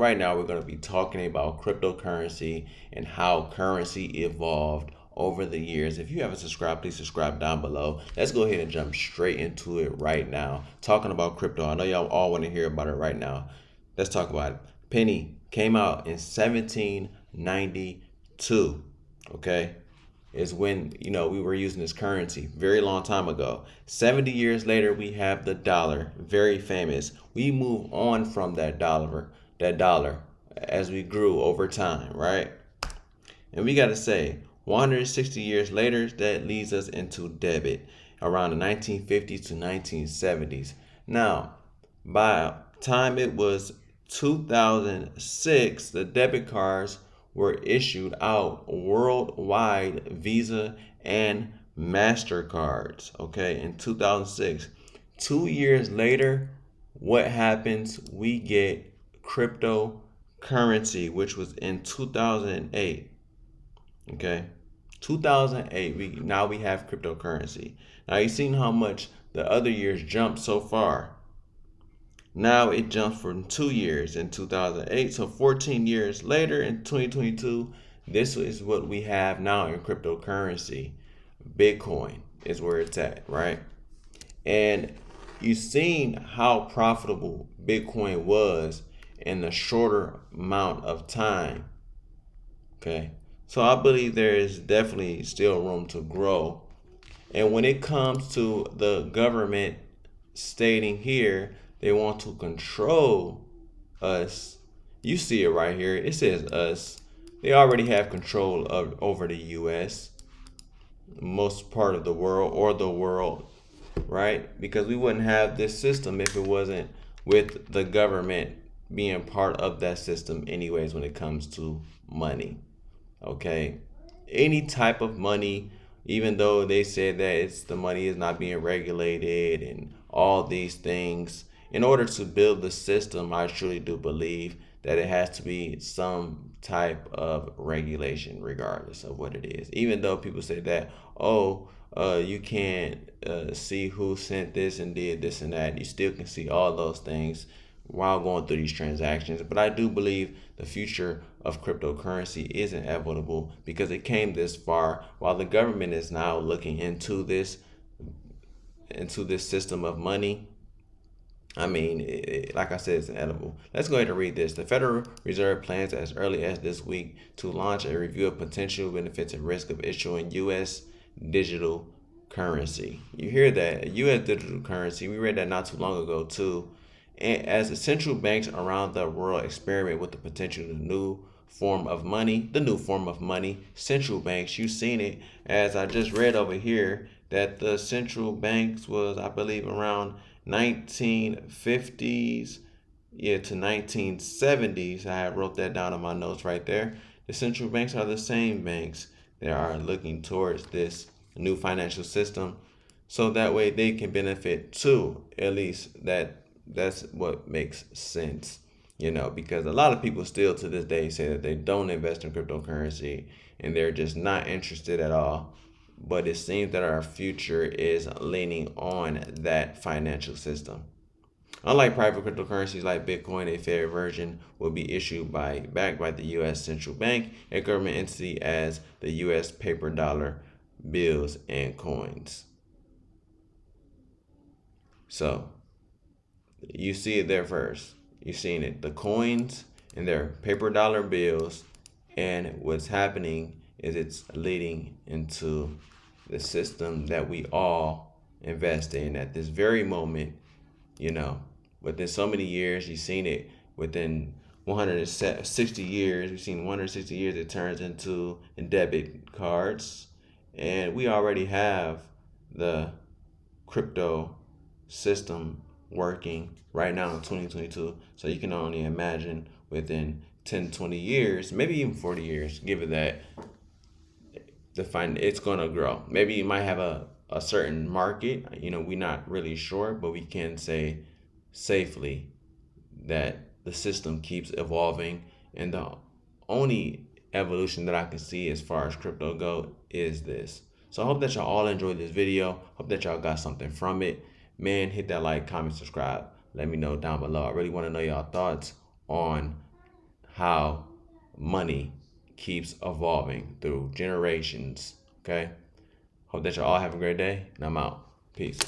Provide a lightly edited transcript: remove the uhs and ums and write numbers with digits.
right now we're going to be talking about cryptocurrency and how currency evolved over the years. If you haven't subscribed, please subscribe down below. Let's go ahead and jump straight into it right now. Talking about crypto. I know y'all all want to hear about it right now. Let's talk about it. Penny came out in 1792. Okay, is when we were using this currency very long time ago. 70 years later, we have the dollar, very famous. We move on from that dollar as we grew over time, right? And we got to say 160 years later, that leads us into debit around the 1950s to 1970s. Now, by time it was 2006, the debit cards were issued out worldwide, Visa and MasterCards, okay, in 2006. 2 years later, what happens? We get cryptocurrency, which was in 2008, okay. 2008, we have cryptocurrency. Now you've seen how much the other years jumped so far. Now it jumps from 2 years in 2008. So 14 years later in 2022, this is what we have now in cryptocurrency. Bitcoin is where it's at, right? And you've seen how profitable Bitcoin was in a shorter amount of time. Okay. So I believe there is definitely still room to grow. And when it comes to the government stating here, they want to control us. You see it right here. It says us. They already have control over the U.S., most part of the world, or the world, right? Because we wouldn't have this system if it wasn't with the government being part of that system anyways when it comes to money. Okay? Any type of money, even though they said that the money is not being regulated and all these things, in order to build the system, I truly do believe that it has to be some type of regulation, regardless of what it is. Even though people say that, you can't see who sent this and did this and that, you still can see all those things while going through these transactions. But I do believe the future of cryptocurrency is inevitable because it came this far, while the government is now looking into this system of money. I mean, like I said, it's inedible. Let's go ahead and read this. The Federal Reserve plans as early as this week to launch a review of potential benefits and risk of issuing U.S. digital currency. You hear that? U.S. digital currency. We read that not too long ago, too. And as the central banks around the world experiment with the potential of the new form of money, central banks, you've seen it, as I just read over here, that the central banks was, I believe, around 1950s to 1970s. I wrote that down in my notes right there. The central banks are the same banks that are looking towards this new financial system, so that way they can benefit too. At least that's what makes sense, because a lot of people still to this day say that they don't invest in cryptocurrency and they're just not interested at all. But it seems that our future is leaning on that financial system. Unlike private cryptocurrencies like Bitcoin, a fair version will be issued backed by the U.S. Central Bank, a government entity, as the U.S. paper dollar, bills, and coins. So you see it there first. You've seen it. The coins and their paper dollar bills, and what's happening is it's leading into the system that we all invest in at this very moment. Within so many years, you've seen it. Within 160 years, we've seen 160 years it turns into debit cards, and we already have the crypto system working right now in 2022. So you can only imagine within 10, 20 years, maybe even 40 years, give it that, it's going to grow. Maybe you might have a certain market, we're not really sure, but we can say safely that the system keeps evolving. And the only evolution that I can see as far as crypto go is this. So I hope that y'all all enjoyed this video. Hope that y'all got something from it. Man, hit that like, comment, subscribe. Let me know down below. I really want to know y'all thoughts on how money keeps evolving through generations. Okay. Hope that you all have a great day, and I'm out. Peace.